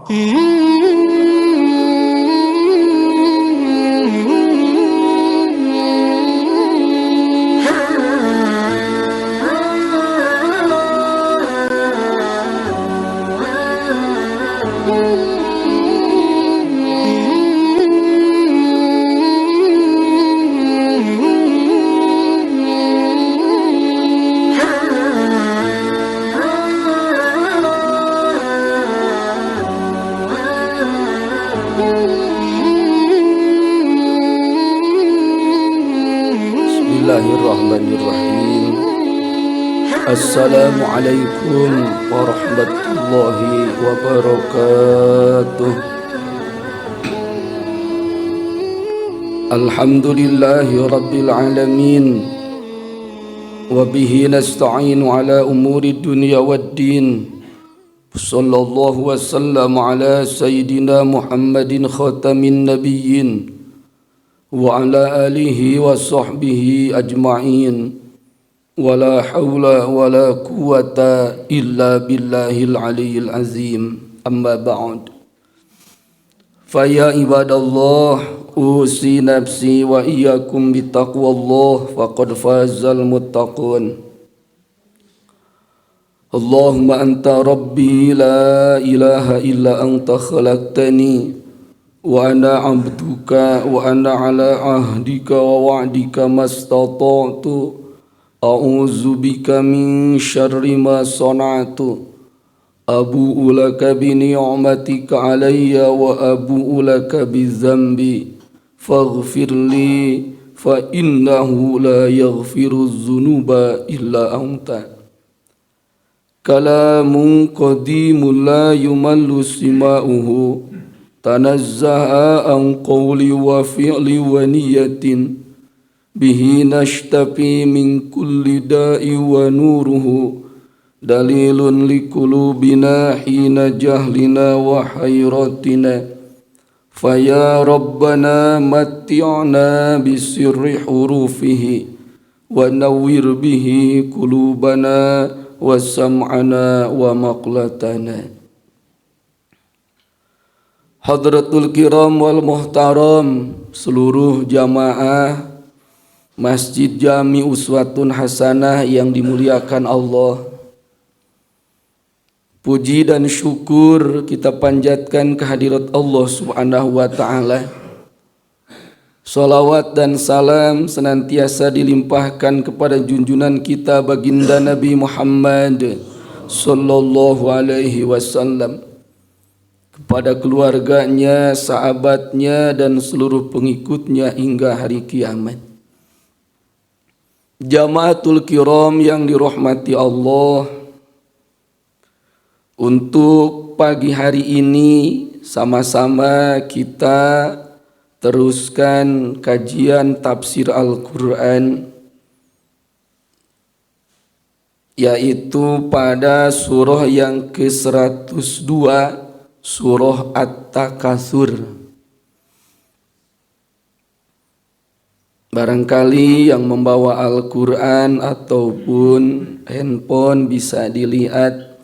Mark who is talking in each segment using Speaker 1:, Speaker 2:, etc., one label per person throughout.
Speaker 1: Bismillahirrahmanirrahim. Assalamualaikum warahmatullahi wabarakatuh. Alhamdulillahi rabbil alamin. Wabihi nasta'inu ala umuri dunya waddin. Sallallahu wasallam ala sayyidina Muhammadin khatamin nabiyyin wa ala alihi wa sahbihi ajma'in. Wala hawla wala quwata illa billahil aliyyil azim. Amma ba'd. Faya ibadallah, usi nafsi wa iyyakum bittaqwallah faqad fazal muttaqun. Allahumma anta rabbi la ilaha illa anta khalaqtani wa ana abduka wa ana ala ahdika wa wa'dika mastata'tu a'udzu bika min syarri ma sana'tu abu'u laka bi ni'matika alayya wa abu'u laka bi dzambi faghfir li fa innahu la yaghfiru dzunuba illa anta. Kalamun qadimun la yumallu sima'uhu tanazzaha an qawli wa fi'li wa niyatin bihi nashtafi min kulli da'i wa nuruhu dalilun liqulubina hina jahlina wa hayratina faya rabbana matti'na bisirri hurufihi wa nawwir bihi qulubana wa sam'ana wa maqlatana. Hadratul kiram wal muhtaram, seluruh jamaah Masjid Jami Uswatun Hasanah yang dimuliakan Allah. Puji dan syukur kita panjatkan kehadirat Allah Subhanahu wa ta'ala. Salawat dan salam senantiasa dilimpahkan kepada junjungan kita baginda Nabi Muhammad sallallahu alaihi wasallam, kepada keluarganya, sahabatnya, dan seluruh pengikutnya hingga hari kiamat. Jamaatul kiram yang dirahmati Allah, untuk pagi hari ini sama-sama kita teruskan kajian tafsir Al-Quran, yaitu pada surah yang ke-102, surah At-Takatsur. Barangkali yang membawa Al-Quran ataupun handphone bisa dilihat,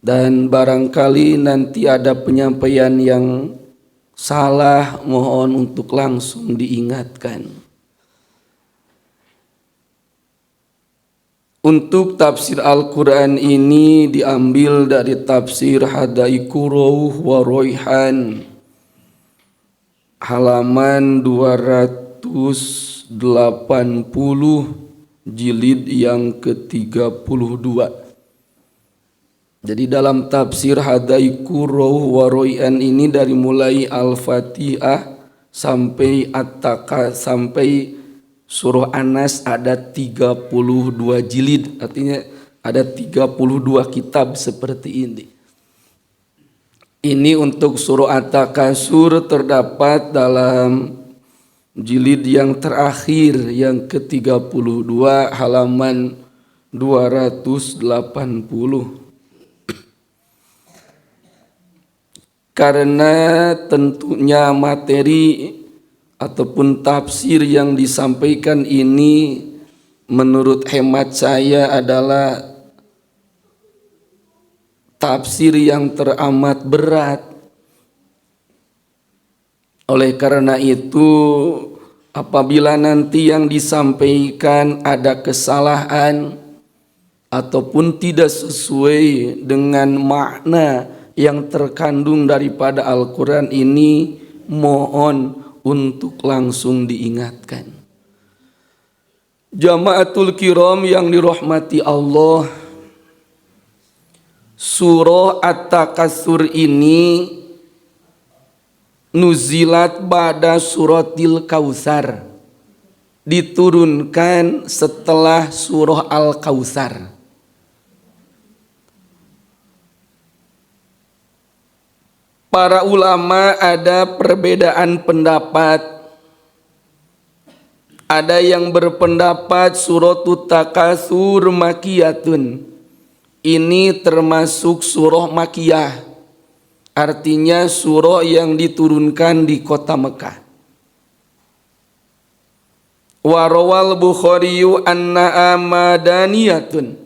Speaker 1: dan barangkali nanti ada penyampaian yang salah, mohon untuk langsung diingatkan. Untuk tafsir Al-Quran ini diambil dari tafsir Hadaiqur Rauh wa Raihan, halaman 280, jilid yang ke-32. Jadi dalam tafsir Hadaiqur Rauh wa Raihan ini dari mulai Al-Fatihah sampai At-Taka sampai surah An-Nas ada 32 jilid, artinya ada 32 kitab seperti ini. Ini untuk surah At-Takatsur terdapat dalam jilid yang terakhir yang ke-32 halaman 280. Karena tentunya materi ataupun tafsir yang disampaikan ini menurut hemat saya adalah tafsir yang teramat berat, Oleh karena itu, apabila nanti yang disampaikan ada kesalahan ataupun tidak sesuai dengan makna yang terkandung daripada Al-Quran ini, mohon untuk langsung diingatkan. Jamaatul kiram yang dirahmati Allah, surah At-Takatsur ini nuzilat ba'da suratil Kautsar, diturunkan setelah surah Al-Kautsar. Para ulama ada perbedaan pendapat. Ada yang berpendapat suratut Takatsur makiyatun. Ini termasuk surah makiyah. Artinya surah yang diturunkan di kota Mekah. Warawal Bukhariyu anna'a madaniyatun.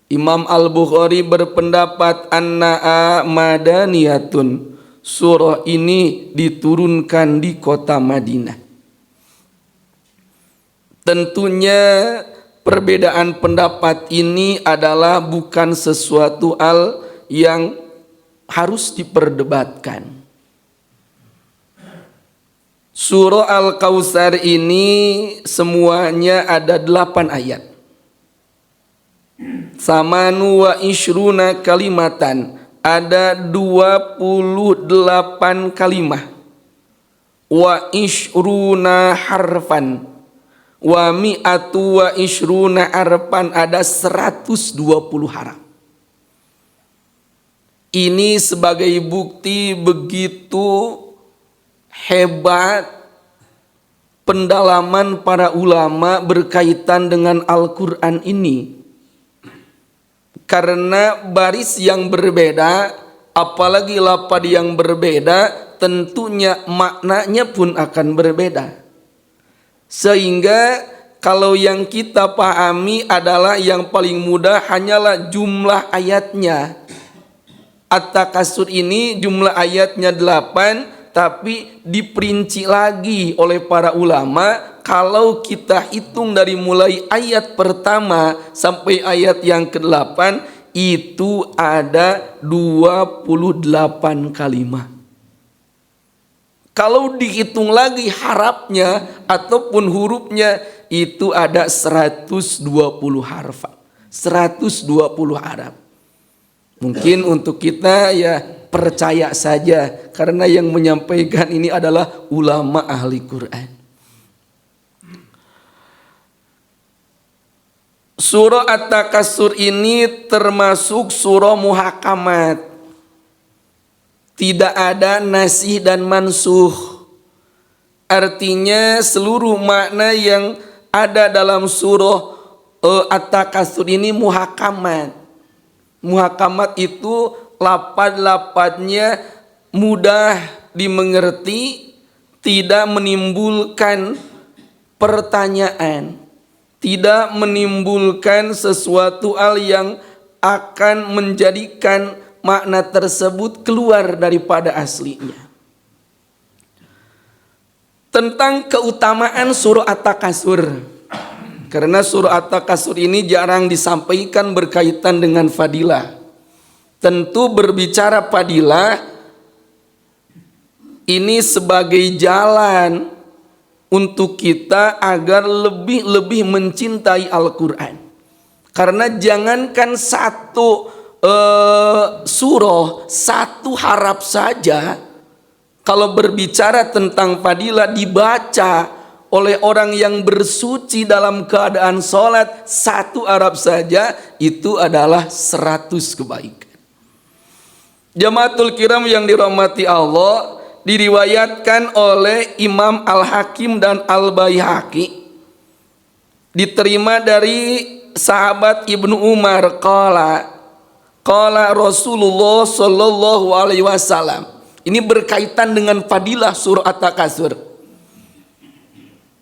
Speaker 1: Imam Al-Bukhari berpendapat anna'a madaniyatun, surah ini diturunkan di kota Madinah. Tentunya perbedaan pendapat ini adalah bukan sesuatu hal yang harus diperdebatkan. Surah Al-Kautsar ini semuanya ada 8 ayat. Samanu wa ishruna kalimatan, ada 28 kalimah. Wa ishruna harfan, wa mi'atu wa ishruna arfan, ada 120 haraf. Ini sebagai bukti begitu hebat pendalaman para ulama berkaitan dengan Al-Quran ini. Karena baris yang berbeda, apalagi lafaz yang berbeda, tentunya maknanya pun akan berbeda. Sehingga kalau yang kita pahami adalah yang paling mudah hanyalah jumlah ayatnya. At-Takatsur ini jumlah ayatnya 8, tapi diperinci lagi oleh para ulama. Kalau kita hitung dari mulai ayat pertama sampai ayat yang ke-8, itu ada 28 kalimat. Kalau dihitung lagi harafnya ataupun hurufnya, itu ada 120 harf. 120 haraf. Mungkin untuk kita ya percaya saja, karena yang menyampaikan ini adalah ulama ahli Quran. Surah At-Takatsur ini termasuk surah muhakamat. Tidak ada nasih dan mansuh. Artinya seluruh makna yang ada dalam surah At-Takatsur ini muhakamat. Muhakamat itu lafaz-lafaznya mudah dimengerti, tidak menimbulkan pertanyaan, tidak menimbulkan sesuatu hal yang akan menjadikan makna tersebut keluar daripada aslinya. Tentang keutamaan surah At-Takatsur, karena surah At-Takatsur ini jarang disampaikan berkaitan dengan fadilah. Tentu berbicara fadilah ini sebagai jalan untuk kita agar lebih mencintai Al-Quran. Karena jangankan satu surah, satu haraf saja, kalau berbicara tentang fadilah dibaca oleh orang yang bersuci dalam keadaan sholat, satu haraf saja itu adalah 100 kebaikan. Jamaatul kiram yang dirahmati Allah, diriwayatkan oleh Imam Al-Hakim dan Al-Baihaqi, diterima dari sahabat Ibnu Umar, qala Rasulullah sallallahu alaihi wasallam. Ini berkaitan dengan fadilah surah At-Takatsur.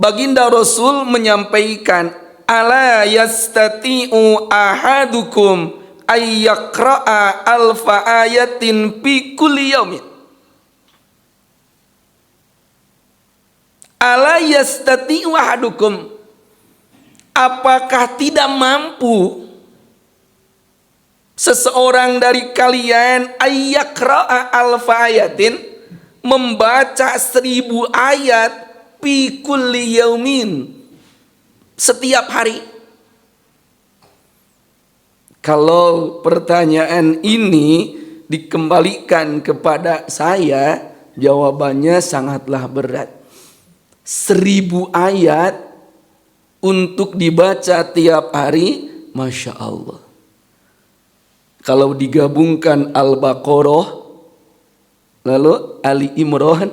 Speaker 1: Baginda Rasul menyampaikan, ala yastati'u ahadukum ayyaqra'a alfa ayatin fi kulli yaumin. Ala yastati wahadukum, apakah tidak mampu seseorang dari kalian ayyaqra'a alfa ayatin, membaca 1000 ayat fi kulli yaumin, setiap hari? Kalau pertanyaan ini dikembalikan kepada saya, jawabannya sangatlah berat. 1000 ayat untuk dibaca tiap hari, Masya Allah. Kalau digabungkan Al-Baqarah, lalu Ali Imran,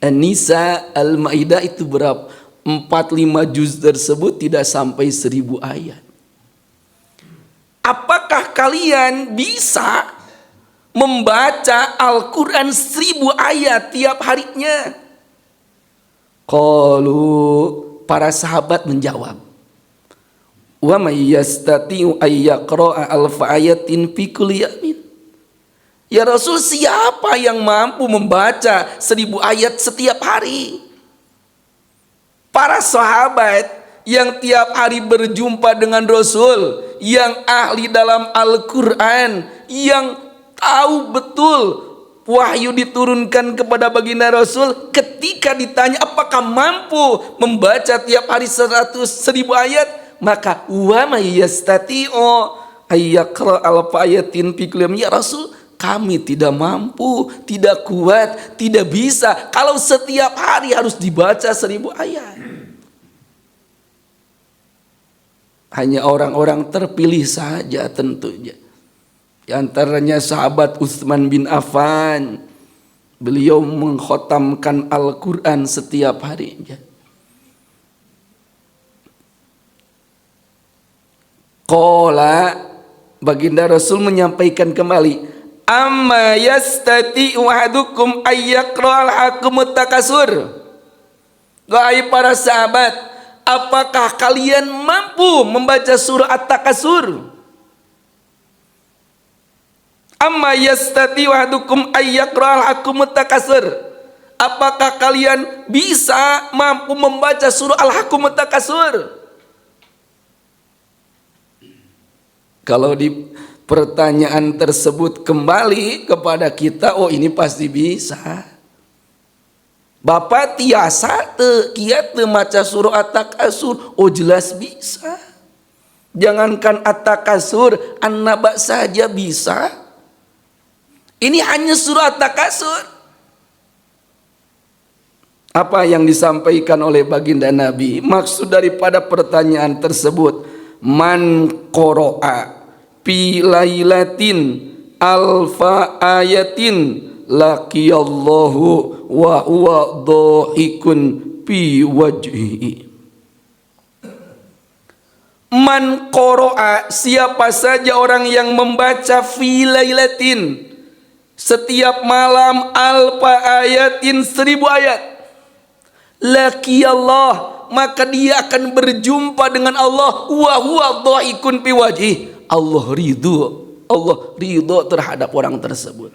Speaker 1: An-Nisa, Al-Maidah, itu berapa? 4-5 juz tersebut tidak sampai 1000 ayat. Apakah kalian bisa membaca Al-Quran 1000 ayat tiap harinya? Qalu, para sahabat menjawab, wa may yastati'u ay yaqra'a alfa ayatin fi kulli yaumin. Ya Rasul, siapa yang mampu membaca 1000 ayat setiap hari? Para sahabat yang tiap hari berjumpa dengan Rasul, yang ahli dalam Al-Quran, yang tahu betul wahyu diturunkan kepada baginda Rasul, ketika ditanya apakah mampu membaca tiap hari 1000 ayat, maka wa may yastati'u ayyaqra alfa ayatin fi kulli yaumin, ya Rasul, kami tidak mampu, tidak kuat, tidak bisa kalau setiap hari harus dibaca 1000 ayat. Hanya orang-orang terpilih saja tentunya. Di antaranya sahabat Utsman bin Affan, beliau mengkhatamkan Al-Quran setiap harinya. Qala, baginda Rasul menyampaikan kembali, amma yastati'u ahadukum ayyaqra'al hakumut takasur. Wahai para sahabat, apakah kalian mampu membaca surah At-Takasur? Amma yastati wahadukum ayyaqra'al hakumut takasur, apakah kalian bisa mampu membaca surah Al-Hakumut Takasur? Kalau di pertanyaan tersebut kembali kepada kita, oh ini pasti bisa. Bapak tiasa kiat maca surah At-Takasur, oh jelas bisa. Jangankan At-Takasur, An-Naba saja bisa. Ini hanya surah At-Takasur. Apa yang disampaikan oleh baginda Nabi? Maksud daripada pertanyaan tersebut, man qoro'a fi lailatin alfa ayatin laqiyallahu wa huwa dhahikun fi wajhihi. Man qoro'a, siapa saja orang yang membaca fi lailatin, setiap malam, alfa ayatin 1000 ayat, laqiyallah, maka dia akan berjumpa dengan Allah, wa huwa dhahikun fi wajhi, Allah ridho terhadap orang tersebut.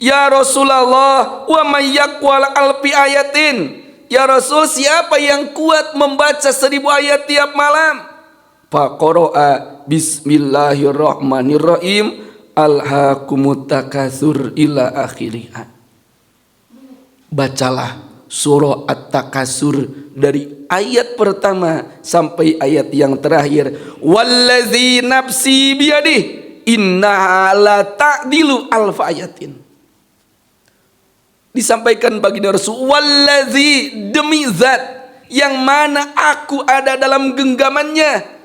Speaker 1: Ya Rasulullah, wa may yaqwal alfi ayatin, ya Rasul, siapa yang kuat membaca 1000 ayat tiap malam? Faqara'a bismillahirrahmanirrahim alhaakumut takatsur ila akhirih. Bacalah surah At-Takasur dari ayat pertama sampai ayat yang terakhir. Wallazi nafsi biyadih innaha la ta'dilu alfa ayatin. Disampaikan baginda Rasul, wallazi, demi zat yang mana aku ada dalam genggamannya,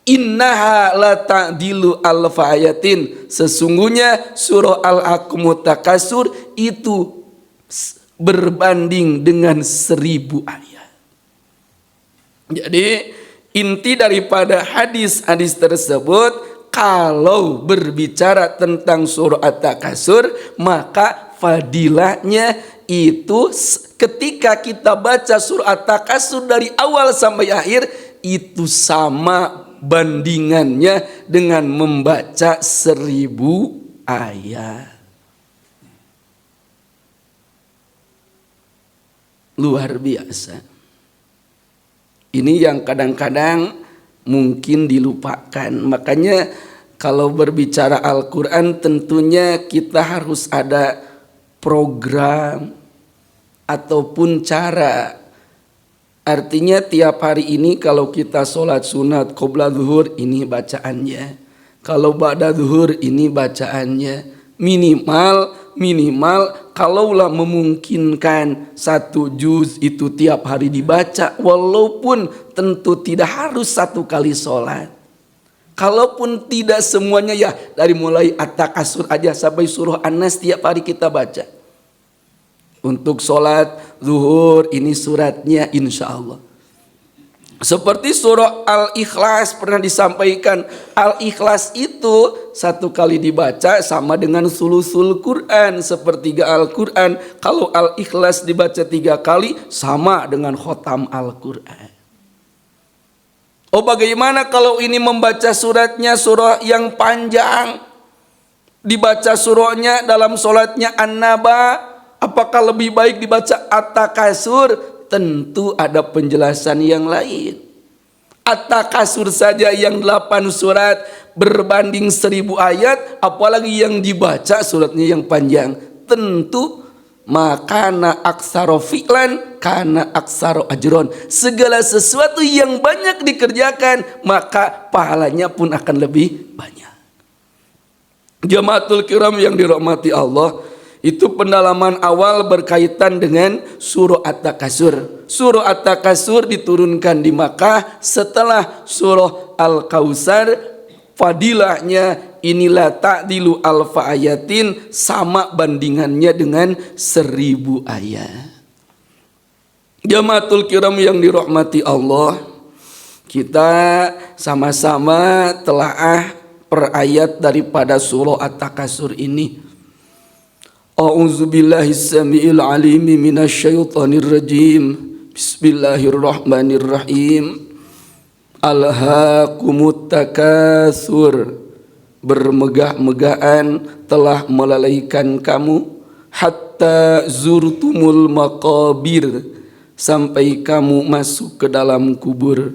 Speaker 1: innaha la ta'dilu alfa ayatin, sesungguhnya surah Al-Hakumut Takasur itu berbanding dengan 1000 ayat. Jadi inti daripada hadis-hadis tersebut, kalau berbicara tentang surah At-Takasur, maka fadilahnya itu ketika kita baca surah At-Takasur dari awal sampai akhir, itu sama bandingannya dengan membaca 1000 ayat. luar biasa. Ini yang kadang-kadang mungkin dilupakan. Makanya kalau berbicara Al-Quran tentunya kita harus ada program ataupun cara. Artinya tiap hari ini kalau kita sholat sunat qobla zuhur ini bacaannya. Kalau ba'da zuhur ini bacaannya. Minimal kalaulah memungkinkan 1 juz itu tiap hari dibaca, walaupun tentu tidak harus 1 kali sholat. Kalaupun tidak semuanya ya dari mulai At-Takasur aja sampai surah An-Nas tiap hari kita baca. Untuk sholat zuhur ini suratnya insya Allah. Seperti surah Al-Ikhlas pernah disampaikan. Al-Ikhlas itu 1 kali dibaca sama dengan sulusul Quran, sepertiga Al-Quran. Kalau Al-Ikhlas dibaca 3 kali sama dengan khotam Al-Quran. Oh, bagaimana kalau ini membaca suratnya surah yang panjang, dibaca surahnya dalam sholatnya An-Naba, apakah lebih baik dibaca At-Takasur? Tentu ada penjelasan yang lain. At-Takasur saja yang 8 surat berbanding 1000 ayat, apalagi yang dibaca suratnya yang panjang. Tentu makana aksaro fi'lan kana aksaro ajron. Segala sesuatu yang banyak dikerjakan maka pahalanya pun akan lebih banyak. Jamaatul kiram yang dirahmati Allah, itu pendalaman awal berkaitan dengan surah At-Takasur. Surah At-Takasur diturunkan di Makkah setelah surah Al-Kautsar. Fadilahnya inilah ta'dilu alfa ayatin, sama bandingannya dengan 1000 ayat. Jamaatul kiram yang dirahmati Allah, kita sama-sama telaah per ayat daripada surah At-Takasur ini. A'udzubillahi samiil alimi minasyaitonir rajim. Bismillahirrahmanirrahim. Alhaakumut takatsur. Bermegah-megahan telah melalaikan kamu hatta zurtumul maqabir, sampai kamu masuk ke dalam kubur.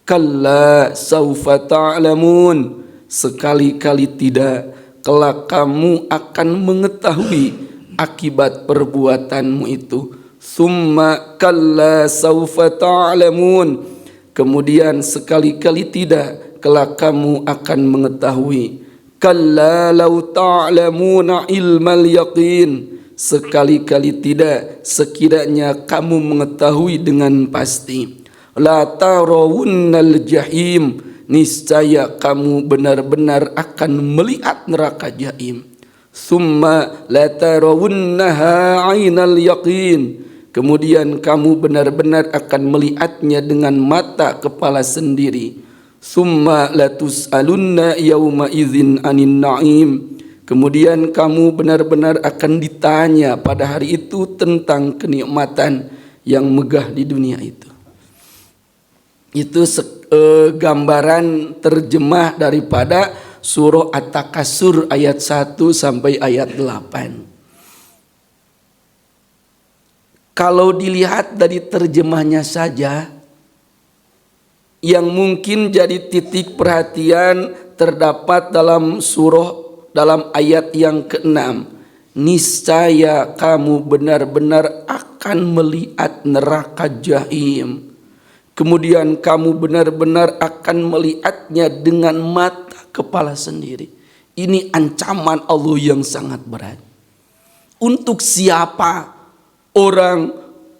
Speaker 1: Kalla saufa ta'lamun, sekali-kali tidak, kelak kamu akan mengetahui akibat perbuatanmu itu. Summa kalla saufa ta'lamun, kemudian sekali-kali tidak, kelak kamu akan mengetahui. Kalla law ta'lamuna ilmal yaqin, sekali-kali tidak, sekiranya kamu mengetahui dengan pasti. La tarawunnal jahim, niscaya kamu benar-benar akan melihat neraka jahim. Summa la tarawunnaha 'ainal yaqin, kemudian kamu benar-benar akan melihatnya dengan mata kepala sendiri. Summa la tus'alunna yauma idzin 'anin na'im, kemudian kamu benar-benar akan ditanya pada hari itu tentang kenikmatan yang megah di dunia itu. Itu gambaran terjemah daripada surah At-Takasur ayat 1 sampai ayat 8. Kalau dilihat dari terjemahnya saja, yang mungkin jadi titik perhatian terdapat dalam dalam ayat yang ke-6. Niscaya kamu benar-benar akan melihat neraka jahim. Kemudian kamu benar-benar akan melihatnya dengan mata kepala sendiri. Ini ancaman Allah yang sangat berat. Untuk siapa orang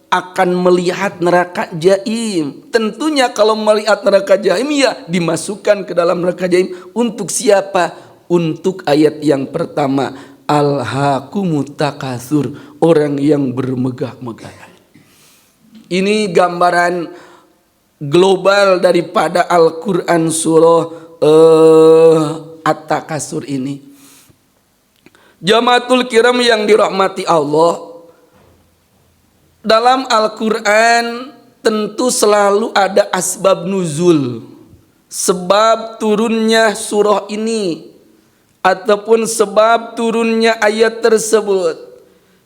Speaker 1: akan melihat neraka jahim? Tentunya kalau melihat neraka jahim ya dimasukkan ke dalam neraka jahim. Untuk siapa? Untuk ayat yang pertama, alhaakumut takatsur, orang yang bermegah-megahan. Ini gambaran global daripada Al-Quran surah At-Takasur ini. Jamaatul kiram yang dirahmati Allah, dalam Al-Quran tentu selalu ada asbab nuzul, sebab turunnya surah ini ataupun sebab turunnya ayat tersebut.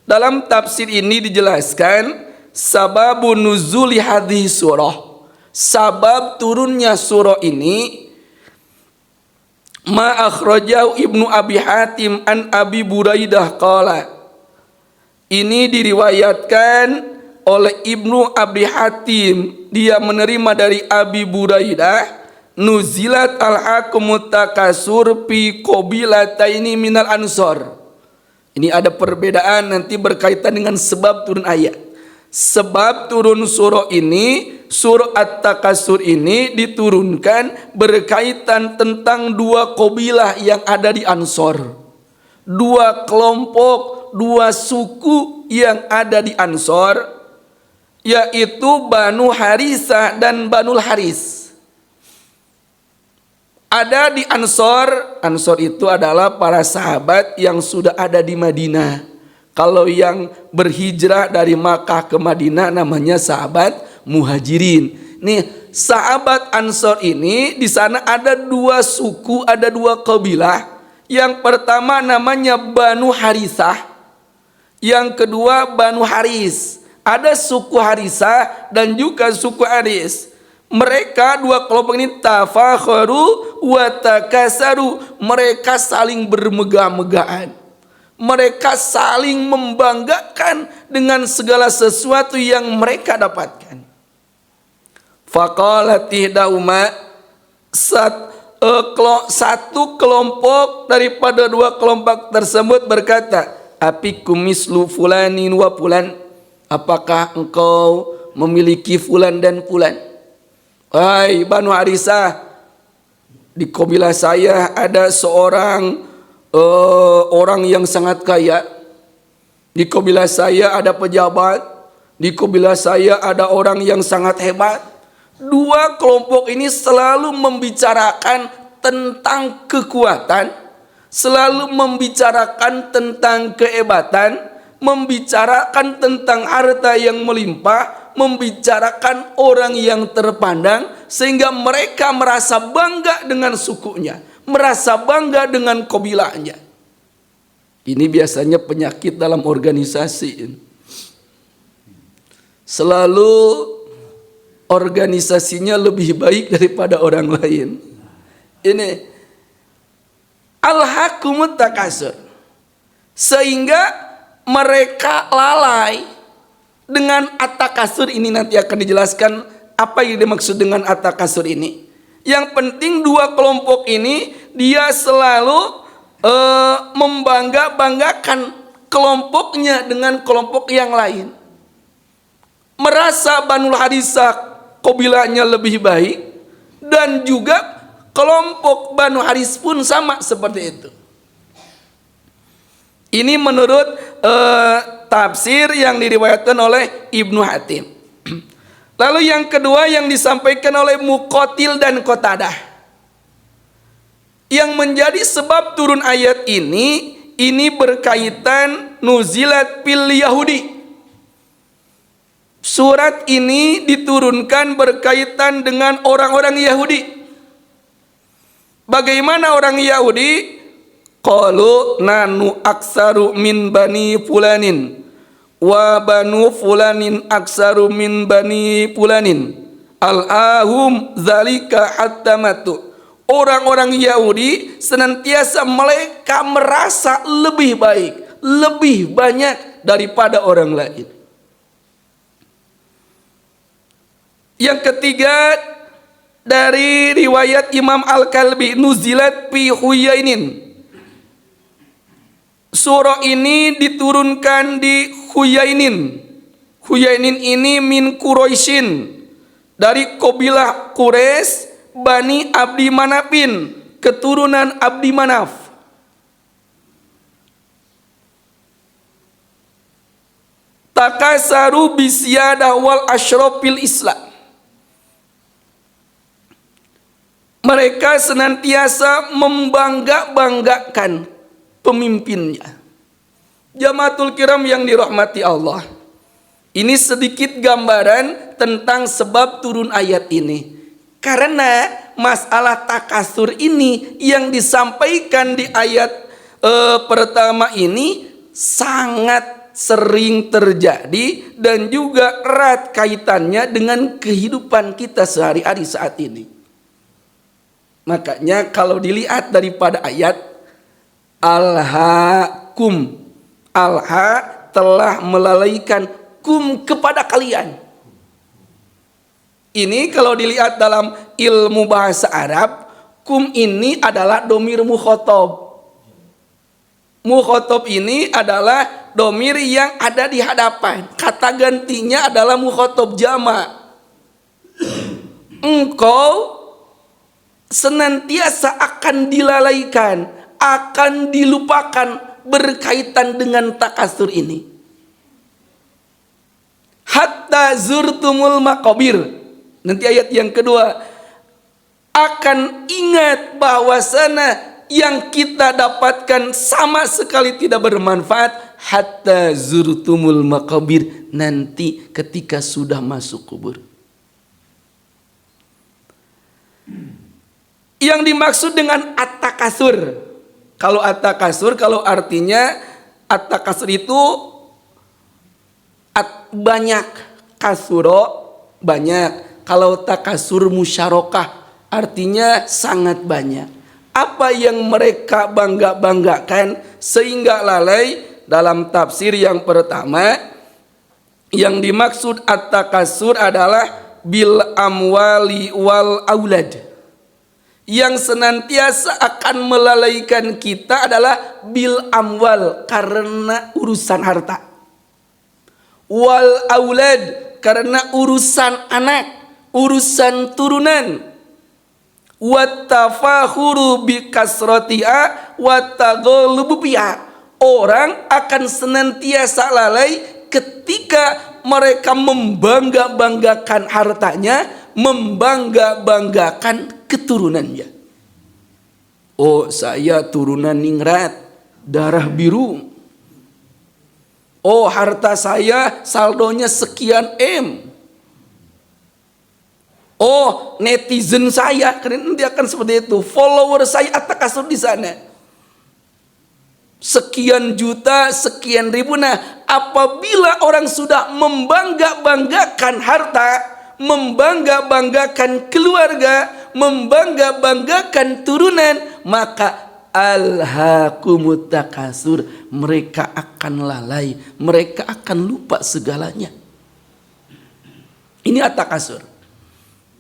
Speaker 1: Dalam tafsir ini dijelaskan sababun nuzuli hadhihi surah, sabab turunnya surah ini, ma akhrajahu Ibnu Abi Hatim an Abi Buraidah qala, ini diriwayatkan oleh Ibnu Abi Hatim, dia menerima dari Abi Buraidah, nuzilat al-hakumut takasur fi qabilataini minal ansor. Ini ada perbedaan nanti berkaitan dengan sebab turun ayat. Sebab turun surah ini, surah At-Takasur ini diturunkan berkaitan tentang dua qabilah yang ada di Ansor. Dua kelompok, dua suku yang ada di Ansor, yaitu Banu Harisah dan Banul Haris. Ada di Ansor, Ansor itu adalah para sahabat yang sudah ada di Madinah. Kalau yang berhijrah dari Makkah ke Madinah namanya sahabat Muhajirin. Nih, sahabat Ansor ini di sana ada dua suku, ada dua kabilah. Yang pertama namanya Banu Harisah, yang kedua Banu Haris. Ada suku Harisah dan juga suku Haris. Mereka dua kelompok ini tafakharu wa takasaru, mereka saling bermegah-megahan, mereka saling membanggakan dengan segala sesuatu yang mereka dapatkan. Faqalat ihdahuma, satu kelompok daripada dua kelompok tersebut berkata, apikum mislu fulanin wa fulan, apakah engkau memiliki fulan dan fulan? Hai Banu Harisah, di kabilah saya ada seorang orang yang sangat kaya. Di kabilah saya ada pejabat. Di kabilah saya ada orang yang sangat hebat. Dua kelompok ini selalu membicarakan tentang kekuatan, selalu membicarakan tentang kehebatan, membicarakan tentang harta yang melimpah, membicarakan orang yang terpandang, sehingga mereka merasa bangga dengan sukunya, merasa bangga dengan kabilahnya. Ini biasanya penyakit dalam organisasi. Selalu organisasinya lebih baik daripada orang lain. Ini al-hakumut takasur, sehingga mereka lalai dengan at-takasur ini. Nanti akan dijelaskan apa yang dimaksud dengan at-takasur ini. Yang penting dua kelompok ini dia selalu membangga-banggakan kelompoknya dengan kelompok yang lain. Merasa Banul Harisah kabilahnya lebih baik, dan juga kelompok Banu Haris pun sama seperti itu. Ini menurut tafsir yang diriwayatkan oleh Ibnu Hatim. Lalu yang kedua yang disampaikan oleh Muqatil dan Qatadah, yang menjadi sebab turun ayat ini berkaitan nuzilat fil Yahudi. Surat ini diturunkan berkaitan dengan orang-orang Yahudi. Bagaimana orang Yahudi? Qalu nanu aksaru min bani fulanin wa banu fulanin aksaru min bani fulanin al-ahum zalika hatta matu. Orang-orang Yahudi senantiasa mereka merasa lebih baik, lebih banyak daripada orang lain. Yang ketiga dari riwayat Imam Al-Kalbi, nuzilat fi Huyainin. Surah ini diturunkan di Huyainin. Huyainin ini min Quraisyin, dari kabilah Quraisy, Bani Abdi Manafin, keturunan Abdi Manaf. Takasaru bisyadah wal asyrafil Islam. Mereka senantiasa membangga-banggakan pemimpinnya. Jamaatul kiram yang dirahmati Allah, ini sedikit gambaran tentang sebab turun ayat ini. Karena masalah takasur ini yang disampaikan di ayat pertama ini sangat sering terjadi dan juga erat kaitannya dengan kehidupan kita sehari-hari saat ini. Makanya kalau dilihat daripada ayat alhaakum, alha telah melalaikan kum kepada kalian. Ini kalau dilihat dalam ilmu bahasa Arab, kum ini adalah domir mukhotob. Mukhotob ini adalah domir yang ada di hadapan. Kata gantinya adalah mukhotob jama. Engkau senantiasa akan dilalaikan, akan dilupakan berkaitan dengan takasur ini. Hatta zurtumul maqabir. Nanti ayat yang kedua, akan ingat bahwasana yang kita dapatkan sama sekali tidak bermanfaat hatta zurtumul maqabir, nanti ketika sudah masuk kubur. Yang dimaksud dengan at-takasur, kalau at-takasur, kalau artinya at-takasur itu banyak, kasuro banyak. Kalau takasur musyarakah artinya sangat banyak. Apa yang mereka bangga-banggakan sehingga lalai? Dalam tafsir yang pertama, yang dimaksud at-takasur adalah bil amwali wal aulad. Yang senantiasa akan melalaikan kita adalah bil amwal, karena urusan harta. Wal aulad, karena urusan anak, urusan turunan. Wattafakhuru bikasratiha wattaghalubu biha. Orang akan senantiasa lalai ketika mereka membangga-banggakan hartanya, membangga-banggakan keturunannya. Oh, saya turunan ningrat, darah biru. Oh, harta saya saldonya sekian M. Oh, netizen saya, karena nanti akan seperti itu. Follower saya at-takasur di sana. Sekian juta, sekian ribu. Nah, apabila orang sudah membangga-banggakan harta, membangga-banggakan keluarga, membangga-banggakan turunan, maka alhaakumut takasur, mereka akan lalai, mereka akan lupa segalanya. Ini at-takasur.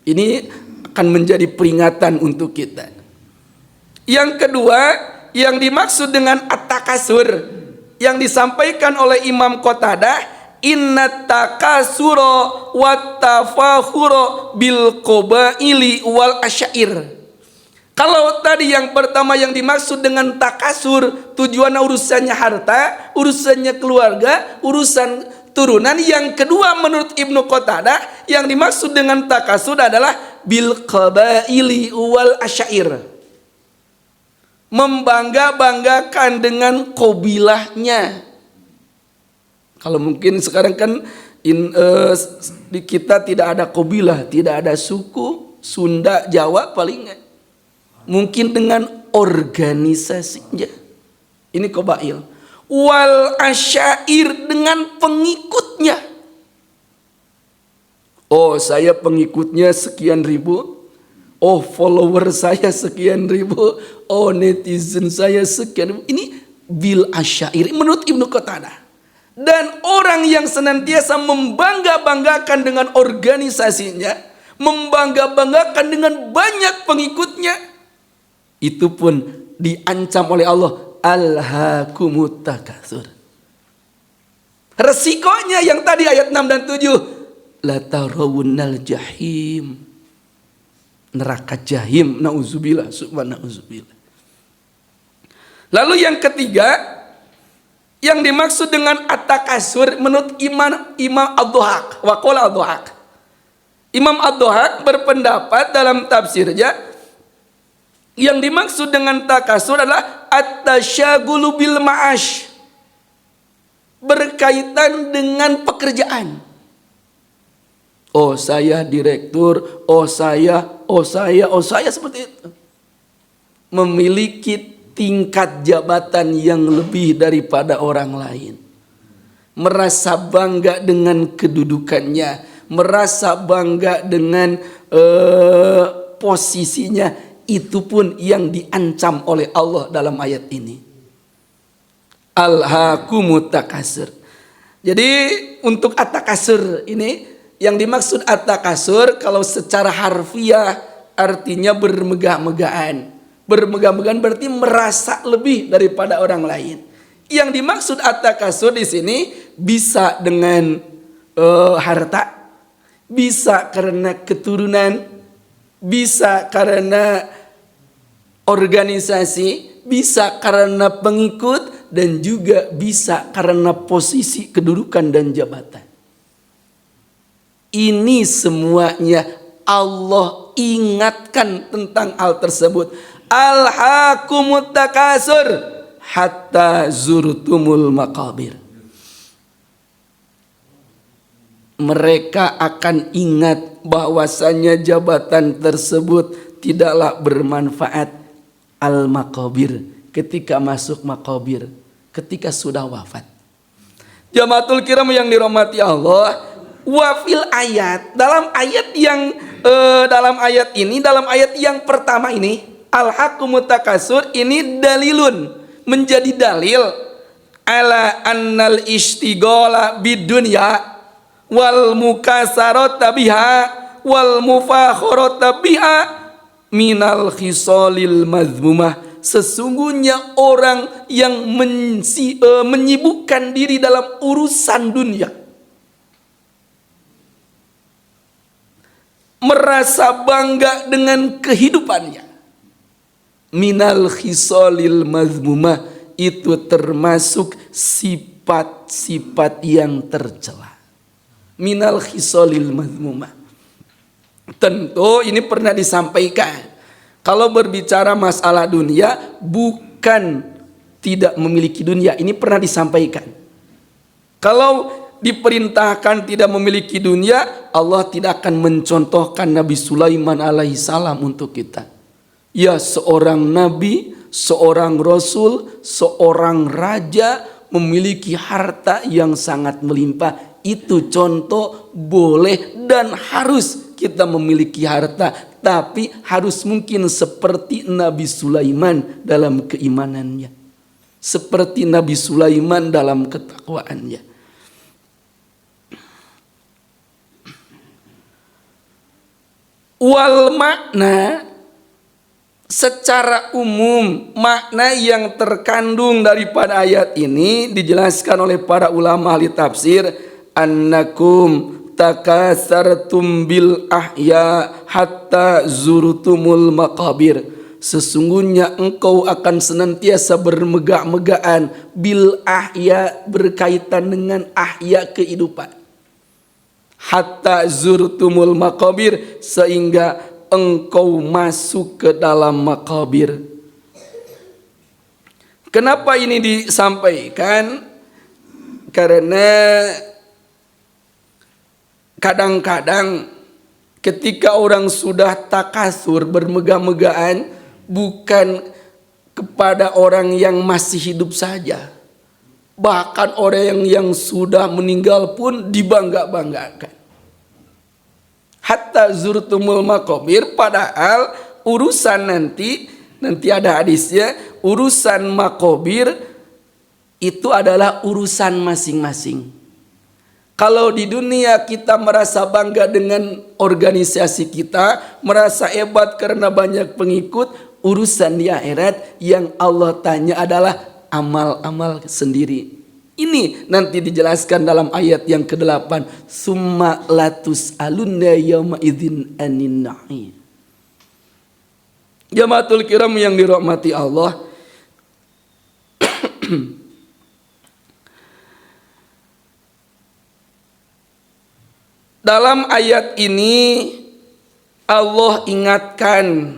Speaker 1: Ini akan menjadi peringatan untuk kita. Yang kedua, yang dimaksud dengan at-takasur yang disampaikan oleh Imam Qatadah, inna takasuro wattafakhuro bil qabaili wal asyair. Kalau tadi yang pertama yang dimaksud dengan takasur, tujuan urusannya harta, urusannya keluarga, urusan turunan. Yang kedua menurut Ibnu Qatadah, yang dimaksud dengan takasur adalah bil qabaili wal asyair. Membangga-banggakan dengan kabilahnya. Kalau mungkin sekarang kan di kita tidak ada kabilah, tidak ada suku, Sunda, Jawa paling mungkin dengan organisasinya. Ini qabail. Wal asyair, dengan pengikutnya. Oh, saya pengikutnya sekian ribu. Oh, follower saya sekian ribu. Oh, netizen saya sekian ribu. Ini bil asyair menurut Ibnu Qatadah. Dan orang yang senantiasa membangga-banggakan dengan organisasinya, membangga-banggakan dengan banyak pengikutnya, itu pun diancam oleh Allah, alhaakumut takasur. Resikonya yang tadi ayat 6 dan 7, la tarawunnal jahim, neraka jahim, nauzubillah, subhanauzubillah. Lalu yang ketiga, yang dimaksud dengan at-takasur menurut Imam Ad-Dhahak, waqala Ad-Dhahak. Imam Ad-Dhahak berpendapat dalam tafsirnya, yang dimaksud dengan takasur adalah at-tasyagulu bil ma'ash, berkaitan dengan pekerjaan. Oh, saya direktur, oh saya seperti itu. Memiliki tingkat jabatan yang lebih daripada orang lain. merasa bangga dengan kedudukannya, merasa bangga dengan posisinya, itu pun yang diancam oleh Allah dalam ayat ini. Alhaakumut takasur. Jadi untuk at-takasur ini, yang dimaksud at-takasur kalau secara harfiah artinya bermegah-megahan. Bermegah-megahan berarti merasa lebih daripada orang lain. Yang dimaksud at-takasur di sini bisa dengan harta, bisa karena keturunan, bisa karena organisasi, bisa karena pengikut, dan juga bisa karena posisi kedudukan dan jabatan. Ini semuanya Allah ingatkan tentang hal tersebut. Alhaakumut takasur hatta zurtumul maqabir. Mereka akan ingat bahwasanya jabatan tersebut tidaklah bermanfaat al-maqabir, ketika masuk maqabir, ketika sudah wafat. Jamaatul kiram yang dirahmati Allah, wafil ayat, dalam ayat yang dalam ayat yang pertama ini, alhaakumut takasur, ini dalilun, menjadi dalil ala annal istighala bidunya wal mukasarata biha wal mufakharata biha minal khisalil mazmumah. Sesungguhnya orang yang menyibukkan diri dalam urusan dunia, merasa bangga dengan kehidupannya, minal khisalil mazmumah, itu termasuk sifat-sifat yang tercela. Minal khisalil mazmumah. Tentu ini pernah disampaikan. Kalau berbicara masalah dunia, bukan tidak memiliki dunia. Ini pernah disampaikan. Kalau diperintahkan tidak memiliki dunia, Allah tidak akan mencontohkan Nabi Sulaiman alaihissalam untuk kita. Ya, seorang nabi, seorang rasul, seorang raja memiliki harta yang sangat melimpah. Itu contoh, boleh dan harus kita memiliki harta, tapi harus mungkin seperti Nabi Sulaiman dalam keimanannya, seperti Nabi Sulaiman dalam ketakwaannya. Wal makna, secara umum makna yang terkandung daripada ayat ini dijelaskan oleh para ulama ahli tafsir, annakum takasartum bil ahya hatta zurtumul maqabir. Sesungguhnya engkau akan senantiasa bermegah-megahan bil ahya, berkaitan dengan ahya, kehidupan. Hatta zurtumul maqabir, sehingga engkau masuk ke dalam maqabir. Kenapa ini disampaikan? Karena kadang-kadang ketika orang sudah takasur, bermegah-megahan, bukan kepada orang yang masih hidup saja, bahkan orang yang sudah meninggal pun dibangga-banggakan. Hatta zurtumul maqabir, padahal urusan nanti ada hadisnya, urusan maqabir itu adalah urusan masing-masing. Kalau di dunia kita merasa bangga dengan organisasi kita, merasa hebat karena banyak pengikut, urusan di akhirat yang Allah tanya adalah amal-amal sendiri. Ini nanti dijelaskan dalam ayat yang ke-8, summa latus alunna yauma idzin anin na'im. Jamaatul kiram yang dirahmati Allah, dalam ayat ini Allah ingatkan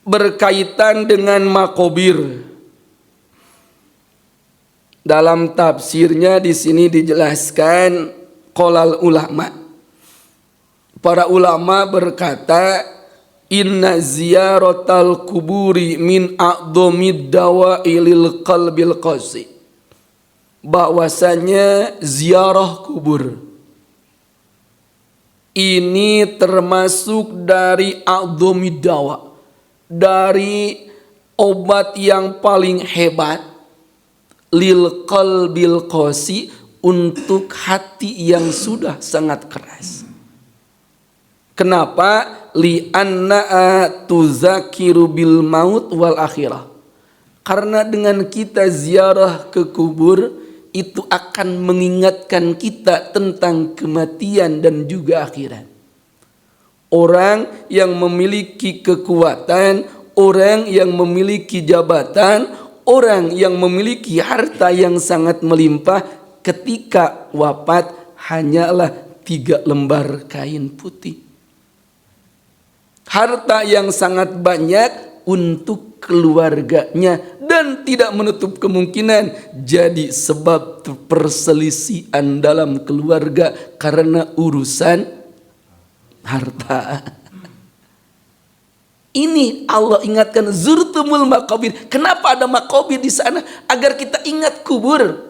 Speaker 1: berkaitan dengan maqabir. Dalam tafsirnya di sini dijelaskan, qolal ulama, para ulama berkata, inna ziyaratal kuburi min a'dhamid dawailil qalbil qasi. bahwasanya ziarah kubur ini termasuk dari a'dhamid dawa, dari obat yang paling hebat lil qalbil qasi, untuk hati yang sudah sangat keras. Kenapa? Li'anna tuzakiru bil maut wal akhirah. Karena dengan kita ziarah ke kubur itu akan mengingatkan kita tentang kematian dan juga akhirat. Orang yang memiliki kekuatan, orang yang memiliki jabatan, orang yang memiliki harta yang sangat melimpah, ketika wafat hanyalah 3 lembar kain putih. Harta yang sangat banyak untuk keluarganya dan tidak menutup kemungkinan jadi sebab perselisihan dalam keluarga karena urusan harta. Ini Allah ingatkan, zurtumul maqabir. Kenapa ada maqabir di sana? Agar kita ingat kubur.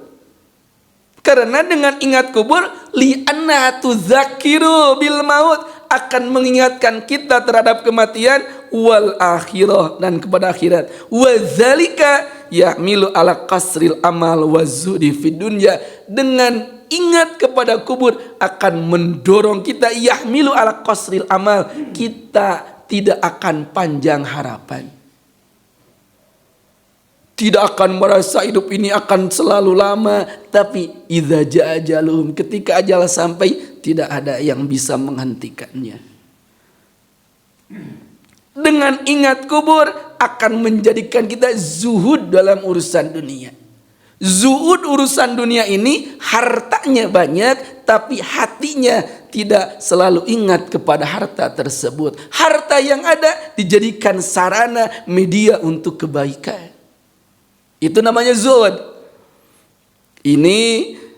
Speaker 1: Karena dengan ingat kubur, li'anna tuzakiru bil maut, akan mengingatkan kita terhadap kematian, wal akhirah, dan kepada akhirat. Wa dzalika yahmilu ala qasril amal wa zuhdi fid dunya. Dengan ingat kepada kubur akan mendorong kita, yahmilu ala qasril amal, kita tidak akan panjang harapan. Tidak akan merasa hidup ini akan selalu lama, tapi idza jaa ajaluhum, ketika ajal sampai tidak ada yang bisa menghentikannya. Dengan ingat kubur akan menjadikan kita zuhud dalam urusan dunia. Zuhud urusan dunia ini hartanya banyak, tapi hatinya tidak selalu ingat kepada harta tersebut. Harta yang ada dijadikan sarana media untuk kebaikan. Itu namanya zuhud. Ini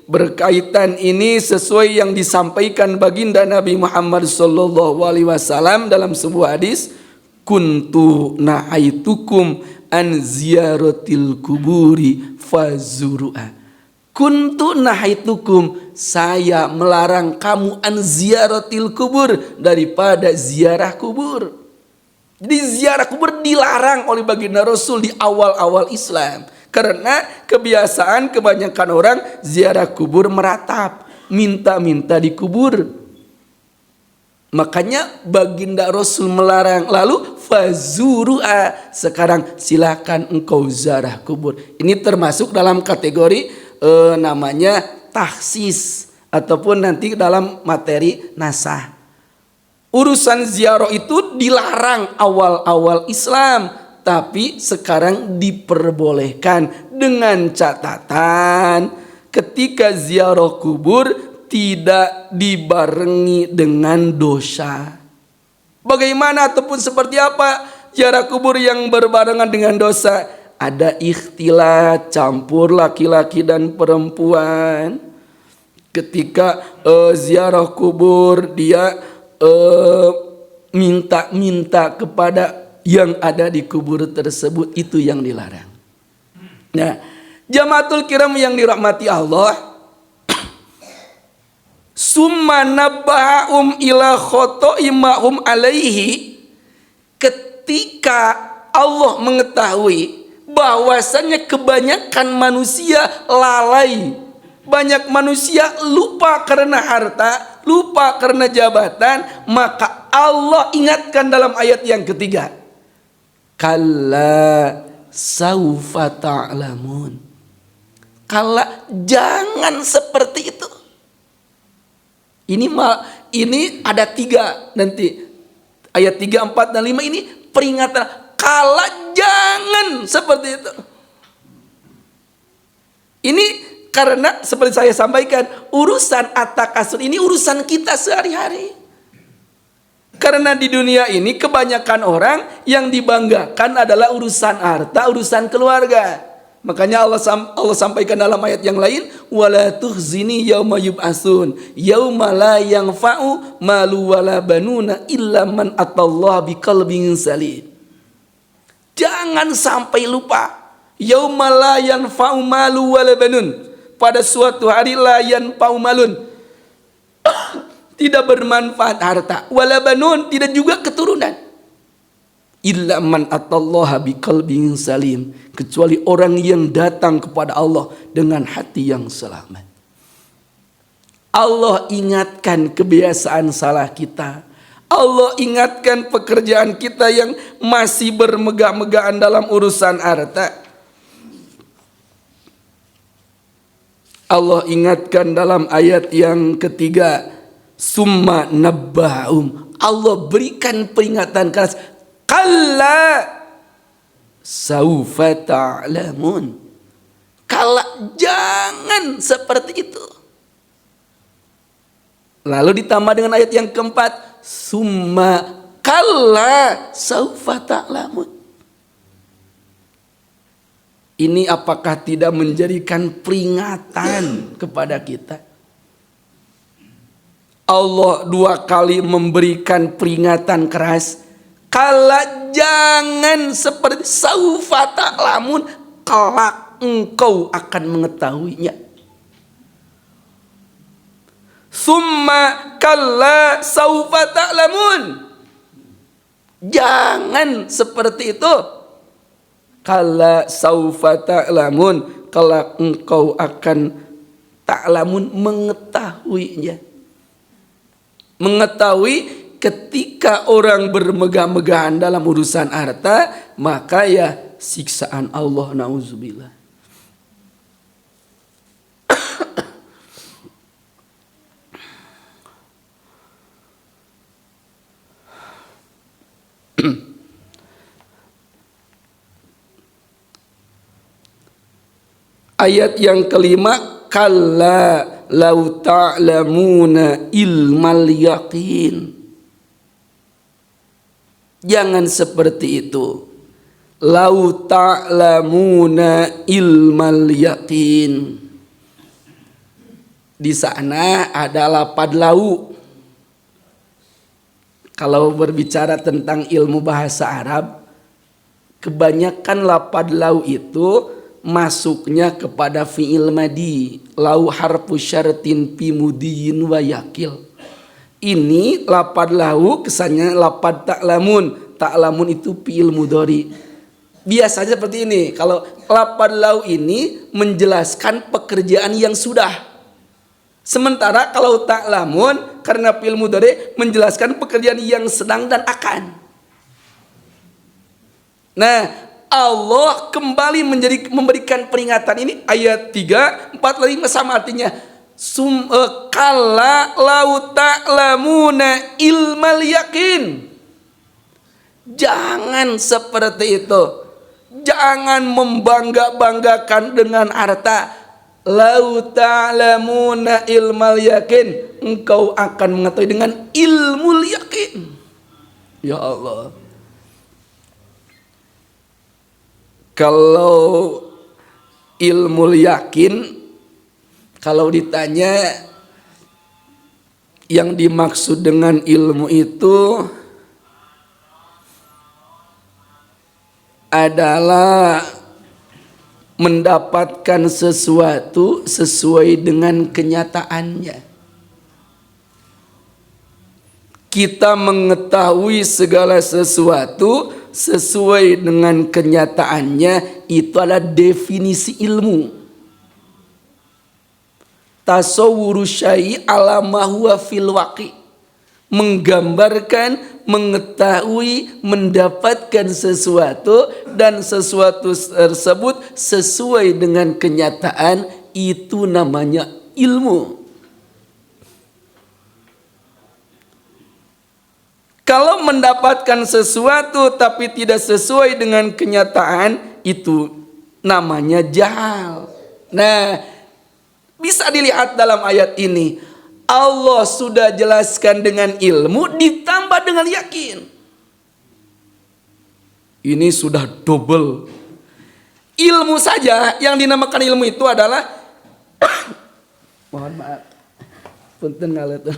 Speaker 1: berkaitan, ini sesuai yang disampaikan baginda Nabi Muhammad SAW dalam sebuah hadis, kuntu nahaitukum an ziyaratil kuburi fazuru'a. Kuntu nahaitukum, saya melarang kamu an ziyaratil kubur, daripada ziarah kubur. Jadi ziarah kubur dilarang oleh baginda Rasul di awal-awal Islam. Karena kebiasaan kebanyakan orang ziarah kubur meratap, minta-minta di kubur. Makanya baginda Rasul melarang. Lalu fazuru'a, sekarang silakan engkau ziarah kubur. Ini termasuk dalam kategori namanya tahsis, ataupun nanti dalam materi nasah. Urusan ziarah itu dilarang awal-awal Islam, tapi sekarang diperbolehkan dengan catatan ketika ziarah kubur tidak dibarengi dengan dosa. Bagaimana ataupun seperti apa ziarah kubur yang berbarengan dengan dosa? Ada ikhtilat, campur laki-laki dan perempuan. Ketika ziarah kubur dia minta-minta kepada yang ada di kubur tersebut, itu yang dilarang. Nah, jamaatul kiram yang dirahmati Allah, summa nabbahum ila khotoimahum alaihi, ketika Allah mengetahui bahwasanya kebanyakan manusia lalai, banyak manusia lupa karena harta, lupa karena jabatan, maka Allah ingatkan dalam ayat yang ketiga, kalla saufa ta'lamun. Kalla, jangan seperti itu. Ini ada 3 nanti. Ayat 3, 4, dan 5 ini peringatan. Kalla, jangan seperti itu. Ini karena seperti saya sampaikan, urusan at-takasur ini urusan kita sehari-hari. Karena di dunia ini kebanyakan orang yang dibanggakan adalah urusan harta, urusan keluarga. Makanya Allah sampaikan dalam ayat yang lain, wala tukhzini yauma yub'atsun yauma la yanfa'u malu wala banuna illa man atallaha biqalbin salim. Jangan sampai lupa yauma la yanfa'u malu wala banun. pada suatu hari layan paumalun, tidak bermanfaat harta, wala banun, tidak juga keturunan, illa man atallaha biqalbin salim, kecuali orang yang datang kepada Allah dengan hati yang selamat. Allah ingatkan kebiasaan salah kita. Allah ingatkan pekerjaan kita yang masih bermegah-megahan dalam urusan harta. Allah ingatkan dalam ayat yang ketiga, summa nabbahum, Allah berikan peringatan keras, kalla saufa ta'lamun, kala, jangan seperti itu. Lalu ditambah dengan ayat yang keempat, summa kalla saufa ta'lamun. Ini apakah tidak menjadikan peringatan kepada kita? Allah dua kali memberikan peringatan keras, kala, jangan seperti, saufa ta'lamun, kelak engkau akan mengetahuinya. Summa kalla saufa ta'lamun, jangan seperti itu. Kalla saufa ta'lamun, kelak engkau akan ta'lamun, mengetahuinya. Mengetahui ketika orang bermegah-megahan dalam urusan harta, maka ya siksaan Allah, nauzubillah. Ayat yang kelima, kalla lau ta'lamuna ilmal yaqin, jangan seperti itu. Lau ta'lamuna ilmal yaqin, di sana ada lapad lau. Kalau berbicara tentang ilmu bahasa Arab, kebanyakan lapad lau itu masuknya kepada fi'il madi, lau harfu syartin fi mudiyin wa yakil. Ini lapad lau kesannya lapad ta'lamun. Ta'lamun itu fi'il mudhari. Biasanya seperti ini. Kalau lapad lau ini menjelaskan pekerjaan yang sudah. Sementara kalau ta'lamun karena fi'il mudhari menjelaskan pekerjaan yang sedang dan akan. Nah, Allah kembali memberikan peringatan ini, ayat 3, 4, 5 sama artinya. Kalla lau ta'lamuna ilmal yakin, jangan seperti itu. Jangan membangga-banggakan dengan harta. Lau ta'lamuna ilmal yakin, engkau akan mengetahui dengan ilmu yakin. Ya Allah, kalau ilmu yakin, kalau ditanya yang dimaksud dengan ilmu itu adalah mendapatkan sesuatu sesuai dengan kenyataannya. Kita mengetahui segala sesuatu sesuai dengan kenyataannya, itu adalah definisi ilmu. Tasawwuru syai' ala ma huwa fil waqi, menggambarkan, mengetahui, mendapatkan sesuatu dan sesuatu tersebut sesuai dengan kenyataan, itu namanya ilmu. Kalau mendapatkan sesuatu tapi tidak sesuai dengan kenyataan, itu namanya jahal. Nah, bisa dilihat dalam ayat ini, Allah sudah jelaskan dengan ilmu ditambah dengan yakin. Ini sudah double. Ilmu saja, yang dinamakan ilmu itu adalah mohon maaf, punten ngaleun.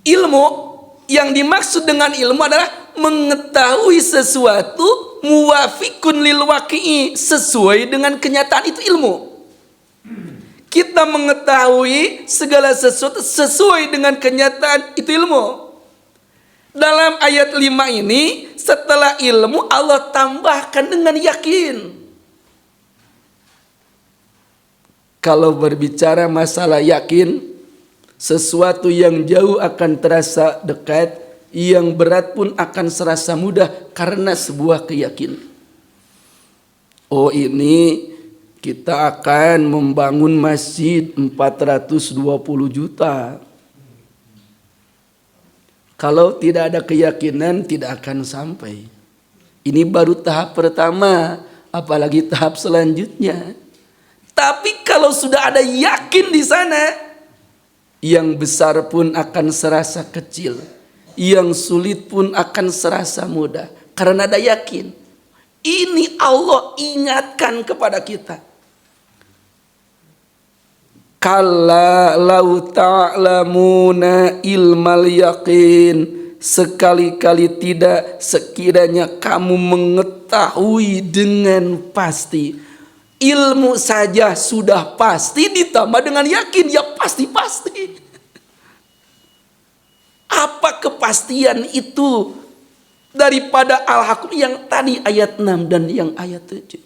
Speaker 1: Ilmu, yang dimaksud dengan ilmu adalah mengetahui sesuatu muwafiqun lil waqi'i, sesuai dengan kenyataan, itu ilmu. Kita mengetahui segala sesuatu sesuai dengan kenyataan, itu ilmu. Dalam ayat 5 ini, setelah ilmu Allah tambahkan dengan yakin. Kalau berbicara masalah yakin, sesuatu yang jauh akan terasa dekat, yang berat pun akan serasa mudah karena sebuah keyakinan. Oh, ini kita akan membangun masjid 420 juta. Kalau tidak ada keyakinan tidak akan sampai. Ini baru tahap pertama, apalagi tahap selanjutnya. Tapi kalau sudah ada yakin di sana, yang besar pun akan serasa kecil, yang sulit pun akan serasa mudah karena ada yakin. Ini Allah ingatkan kepada kita. Kalla lau ta'lamuna ilmal yaqin, sekali-kali tidak, sekiranya kamu mengetahui dengan pasti. Ilmu saja sudah pasti, ditambah dengan yakin, ya pasti-pasti. Apa kepastian itu daripada Al-Haqqah yang tadi ayat 6 dan yang ayat 7?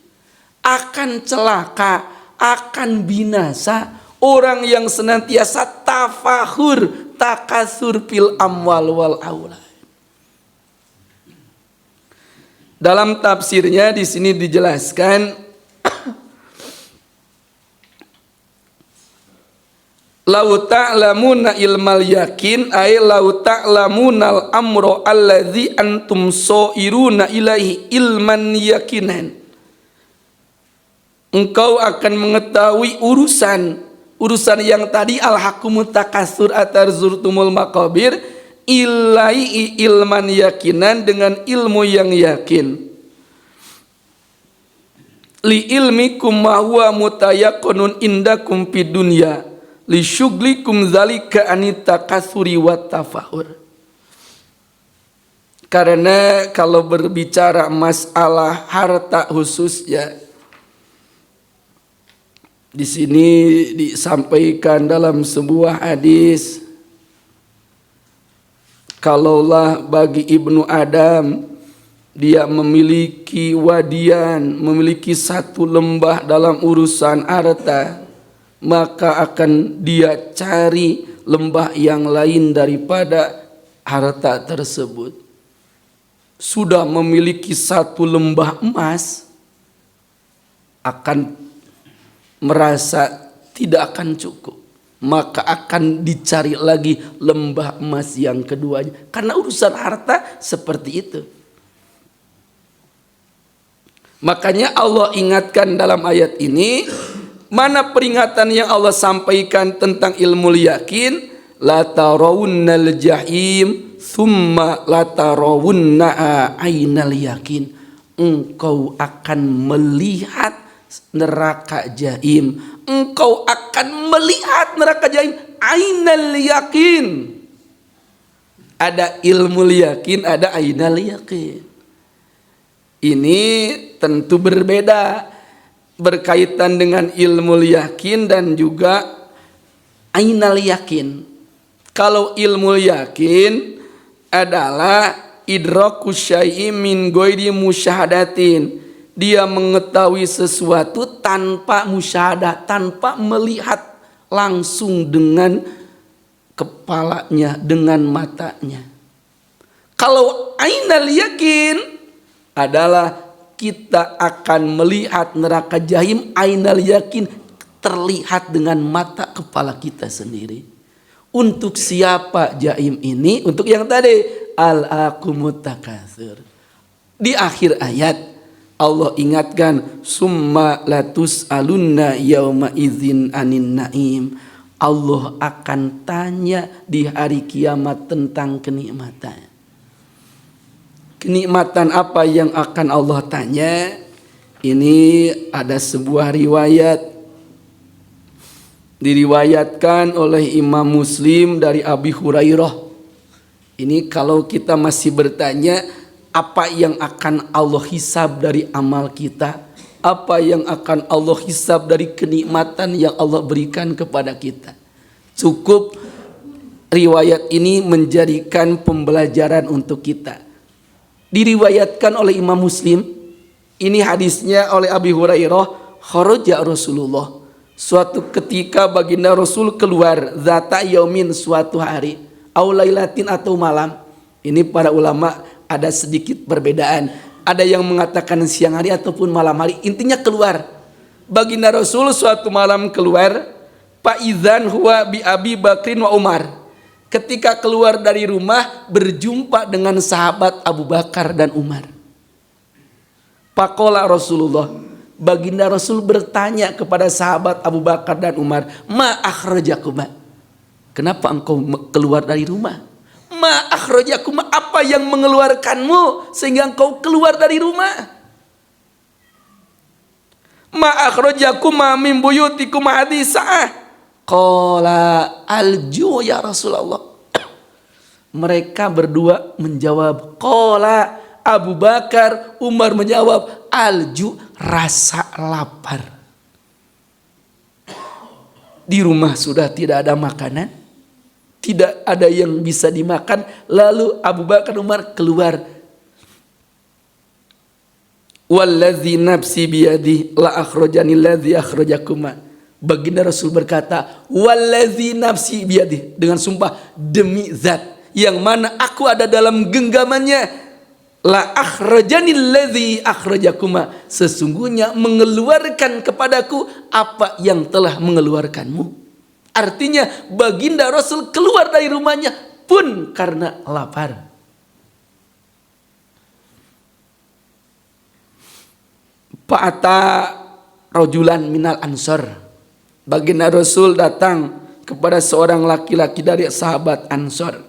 Speaker 1: Akan celaka, akan binasa orang yang senantiasa tafahur, takasur fil amwal wal aulad. Dalam tafsirnya di sini dijelaskan, lau ta'lamuna ilmal yakin ay lau ta'lamunal amro alladzi antum soiruna ilaihi ilman yakinan. Engkau akan mengetahui urusan yang tadi al-hakumut takasur atarzurtumul maqabir, ilai ilman yakinan, dengan ilmu yang yakin. Li ilmikum ma huwa mutayaqqanun indakum fid dunya li syuglikum zalika anita kasuri wa tafahur. Karena kalau berbicara masalah harta khususnya, di sini disampaikan dalam sebuah hadis, kalaulah bagi Ibnu Adam dia memiliki wadian, memiliki satu lembah dalam urusan harta, maka akan dia cari lembah yang lain daripada harta tersebut. Sudah memiliki satu lembah emas, akan merasa tidak akan cukup, maka akan dicari lagi lembah emas yang keduanya. Karena urusan harta seperti itu. Makanya Allah ingatkan dalam ayat ini, mana peringatan yang Allah sampaikan tentang ilmu yakin? La tarawunnal jahim thumma la tarawunna ainal yakin. Engkau akan melihat neraka jahim. Engkau akan melihat neraka jahim ainal yakin. Ada ilmu yakin, ada ainal yakin. Ini tentu berbeda, berkaitan dengan ilmu yakin dan juga ainal yakin. Kalau ilmu yakin adalah idraku syai'in min ghairi musyahadatin, dia mengetahui sesuatu tanpa musyahadah, tanpa melihat langsung dengan kepalanya, dengan matanya. Kalau ainal yakin adalah kita akan melihat neraka jahim ainal yakin, terlihat dengan mata kepala kita sendiri. Untuk siapa jahim ini? Untuk yang tadi al-aqumut takatsur. Di akhir ayat Allah ingatkan, summa latus alunna yauma idzin anin naim. Allah akan tanya di hari kiamat tentang kenikmatan. Kenikmatan apa yang akan Allah tanya? Ini ada sebuah riwayat, diriwayatkan oleh Imam Muslim dari Abi Hurairah. Ini kalau kita masih bertanya, apa yang akan Allah hisab dari amal kita, apa yang akan Allah hisab dari kenikmatan yang Allah berikan kepada kita. Cukup riwayat ini menjadikan pembelajaran untuk kita. Diriwayatkan oleh Imam Muslim, ini hadisnya oleh Abi Hurairah, kharaja Rasulullah. Suatu ketika baginda Rasul keluar, zata yaumin, suatu hari, au lailatin, atau malam. Ini para ulama ada sedikit perbedaan. Ada yang mengatakan siang hari ataupun malam hari. Intinya keluar. Baginda Rasul suatu malam keluar, faizan huwa bi Abi Bakrin wa Umar. Ketika keluar dari rumah, berjumpa dengan sahabat Abu Bakar dan Umar. Faqala Rasulullah, baginda Rasul bertanya kepada sahabat Abu Bakar dan Umar, ma akhrajakuma, kenapa engkau keluar dari rumah? Ma akhrajakuma, apa yang mengeluarkanmu sehingga engkau keluar dari rumah? Ma akhrajakuma min buyutikum hadhihi sa'ah. Qala alju ya Rasulullah. Mereka berdua menjawab, qala, Abu Bakar, Umar menjawab, alju, rasa lapar. Di rumah sudah tidak ada makanan, tidak ada yang bisa dimakan, lalu Abu Bakar, Umar keluar. Wallazi nafsi biyadi la akhrajani allazi akhrajakuma. Baginda Rasul berkata, wallazi nafsi biyadi, dengan sumpah demi zat yang mana aku ada dalam genggamannya, la akhrajani allazi akhrajakuma, sesungguhnya mengeluarkan kepadaku apa yang telah mengeluarkanmu. Artinya baginda Rasul keluar dari rumahnya pun karena lapar. Fa'ata rajulan minal ansor, baginda Rasul datang kepada seorang laki-laki dari sahabat Ansor.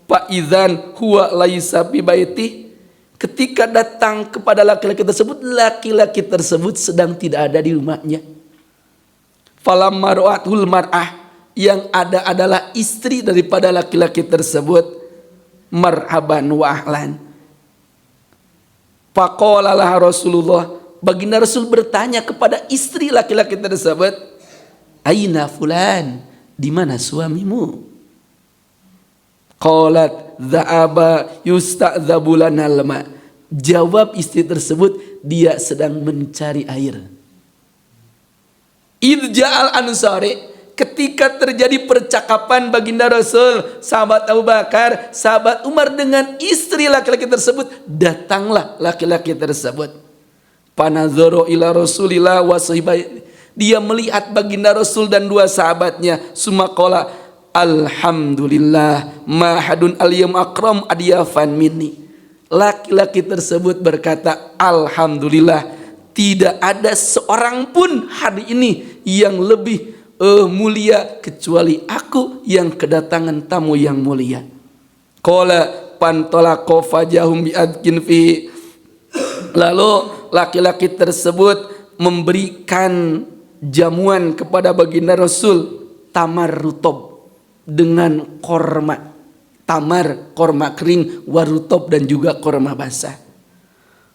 Speaker 1: Fa'idhan huwa laisa fi baiti, ketika datang kepada laki-laki tersebut sedang tidak ada di rumahnya. Falamma ra'atul mar'ah, yang ada adalah istri daripada laki-laki tersebut, marhaban wa ahlan. Faqala laha Rasulullah, baginda Rasul bertanya kepada istri laki-laki tersebut, aina fulan, di mana suamimu? Qalat dha'aba yusta'dzabu lanal ma, jawab istri tersebut, dia sedang mencari air. Idja'al ansari, ketika terjadi percakapan baginda Rasul, sahabat Abu Bakar, sahabat Umar dengan istri laki-laki tersebut, datanglah laki-laki tersebut. Panazoro ila Rasulillah wa sahibai, dia melihat baginda Rasul dan dua sahabatnya. Sumaqala, alhamdulillah mahadun al-yawm akram adyafan minni. Laki-laki tersebut berkata, alhamdulillah, tidak ada seorang pun hari ini yang lebih mulia kecuali aku yang kedatangan tamu yang mulia. Qala pantalaqa fajahum bi'adkin fi, lalu laki-laki tersebut memberikan jamuan kepada baginda Rasul, tamar rutob dengan korma. Tamar, korma kering, warutob, dan juga korma basah.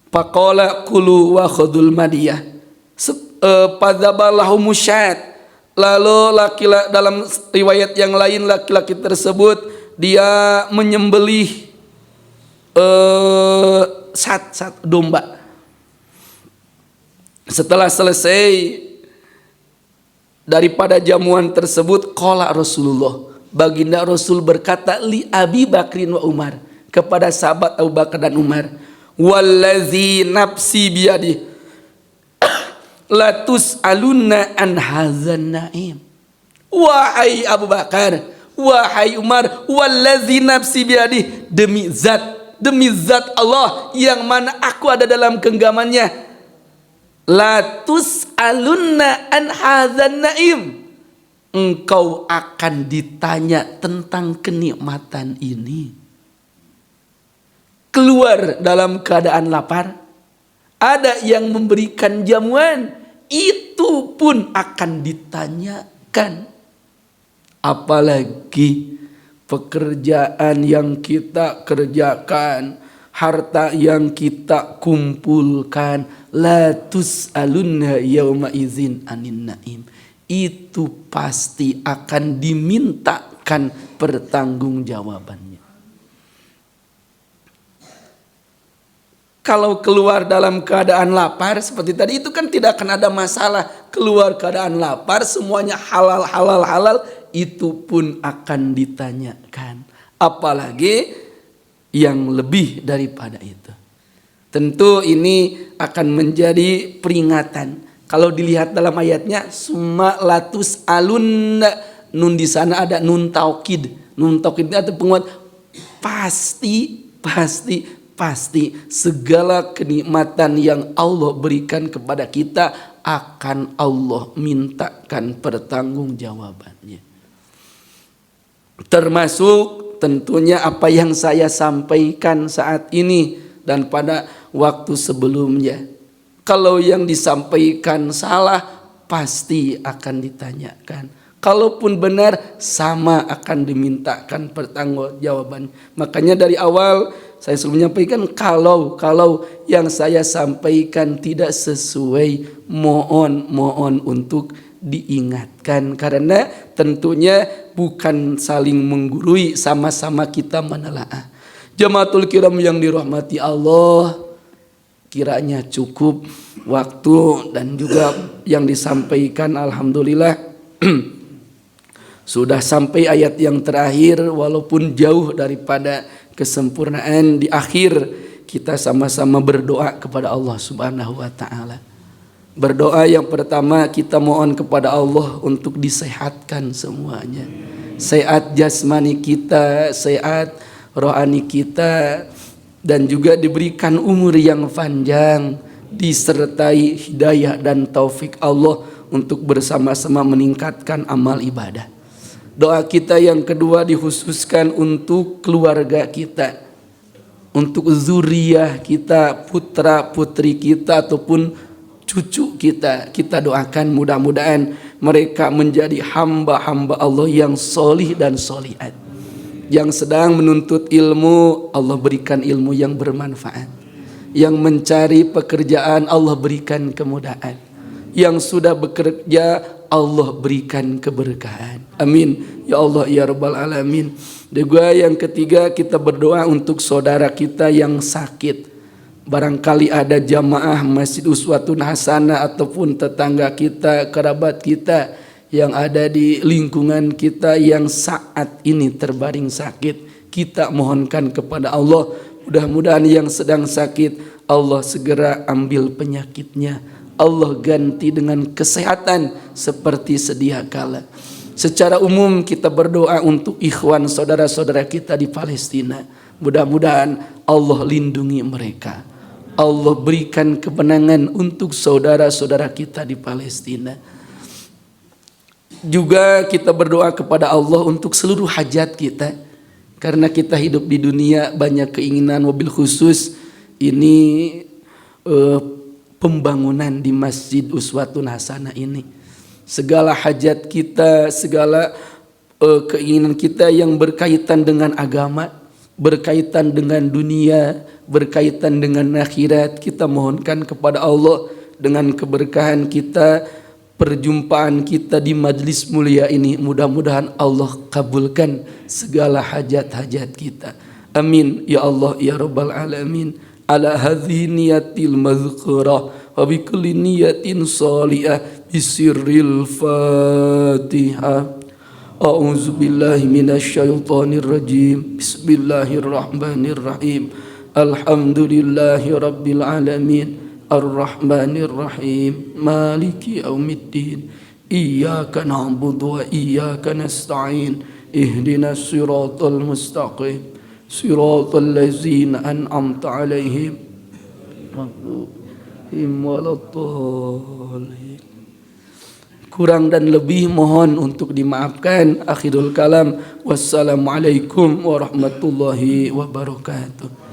Speaker 1: Faqala kulu wa khudul madiyah, padzabalahu musyad, lalu laki-laki, dalam riwayat yang lain laki-laki tersebut dia menyembelih sat domba. Setelah selesai daripada jamuan tersebut, qala Rasulullah, baginda Rasul berkata li Abi Bakrin wa Umar, kepada sahabat Abu Bakar dan Umar, wallazi nafsi biyadi la tus'alunna an hadzan na'im. Wahai Abu Bakar, wahai Umar, wallazi nafsi biyadi, demi zat Allah yang mana aku ada dalam genggamannya, la tus'alunna an hadzan na'im, engkau akan ditanya tentang kenikmatan ini. Keluar dalam keadaan lapar, ada yang memberikan jamuan, itu pun akan ditanyakan. Apalagi pekerjaan yang kita kerjakan harta yang kita kumpulkan, la tus'alunna yauma idzin anin naim, itu pasti akan dimintakan pertanggungjawabannya. Kalau keluar dalam keadaan lapar seperti tadi itu kan tidak akan ada masalah. Keluar keadaan lapar semuanya halal, itu pun akan ditanyakan. Apalagi yang lebih daripada itu. Tentu ini akan menjadi peringatan. Kalau dilihat dalam ayatnya, summa latus alun, nun di sana ada nun taukid. Nun taukid itu penguat pasti segala kenikmatan yang Allah berikan kepada kita akan Allah mintakan pertanggungjawabannya. Termasuk tentunya apa yang saya sampaikan saat ini dan pada waktu sebelumnya. Kalau yang disampaikan salah pasti akan ditanyakan. Kalaupun benar sama akan dimintakan pertanggungjawaban. Makanya dari awal saya selalu menyampaikan kalau yang saya sampaikan tidak sesuai, mohon untuk diingatkan, karena tentunya bukan saling menggurui, sama-sama kita menelaah. Jamaatul kiram yang dirahmati Allah, kiranya cukup waktu dan juga yang disampaikan alhamdulillah sudah sampai ayat yang terakhir, walaupun jauh daripada kesempurnaan. Di akhir kita sama-sama berdoa kepada Allah Subhanahu wa taala. Berdoa yang pertama kita mohon kepada Allah untuk disehatkan semuanya. Sehat jasmani kita, sehat rohani kita, dan juga diberikan umur yang panjang, disertai hidayah dan taufik Allah untuk bersama-sama meningkatkan amal ibadah. Doa kita yang kedua dikhususkan untuk keluarga kita, untuk zuriyah kita, putra putri kita ataupun cucu kita. Kita doakan mudah-mudahan mereka menjadi hamba-hamba Allah yang solih dan solihat. Yang sedang menuntut ilmu, Allah berikan ilmu yang bermanfaat. Yang mencari pekerjaan, Allah berikan kemudahan. Yang sudah bekerja, Allah berikan keberkahan. Amin. Ya Allah, ya Rabbal Alamin. Juga yang ketiga kita berdoa untuk saudara kita yang sakit. Barangkali ada jamaah Masjid Uswatun Hasanah ataupun tetangga kita, kerabat kita yang ada di lingkungan kita yang saat ini terbaring sakit. Kita mohonkan kepada Allah, mudah-mudahan yang sedang sakit Allah segera ambil penyakitnya. Allah ganti dengan kesehatan seperti sedia kala. Secara umum kita berdoa untuk ikhwan saudara-saudara kita di Palestina. Mudah-mudahan Allah lindungi mereka. Allah berikan kemenangan untuk saudara-saudara kita di Palestina. Juga kita berdoa kepada Allah untuk seluruh hajat kita. Karena kita hidup di dunia banyak keinginan, wabil khusus ini pembangunan di Masjid Uswatun Hasanah ini. Segala hajat kita, segala keinginan kita yang berkaitan dengan agama, berkaitan dengan dunia, berkaitan dengan akhirat, kita mohonkan kepada Allah dengan keberkahan kita, perjumpaan kita di majlis mulia ini. Mudah-mudahan Allah kabulkan segala hajat-hajat kita. Amin ya Allah ya Rabbal Alamin. Ala hadhi niyatil mazkurah wa bi kulli niyatin salihah bisirril Fatihah. A'udzu billahi minasy syaithanir rajim. Bismillahirrahmanirrahim. Alhamdulillahi rabbil alamin. Ar-Rahmanir Rahim. Maliki yaumiddin. Iyyaka na'budu wa iyyaka nasta'in. Ihdinas siratal mustaqim. Siratal ladzina an'amta 'alaihim ghairil waladdallin. Kurang dan lebih mohon untuk dimaafkan. Akhirul kalam. Wassalamualaikum warahmatullahi wabarakatuh.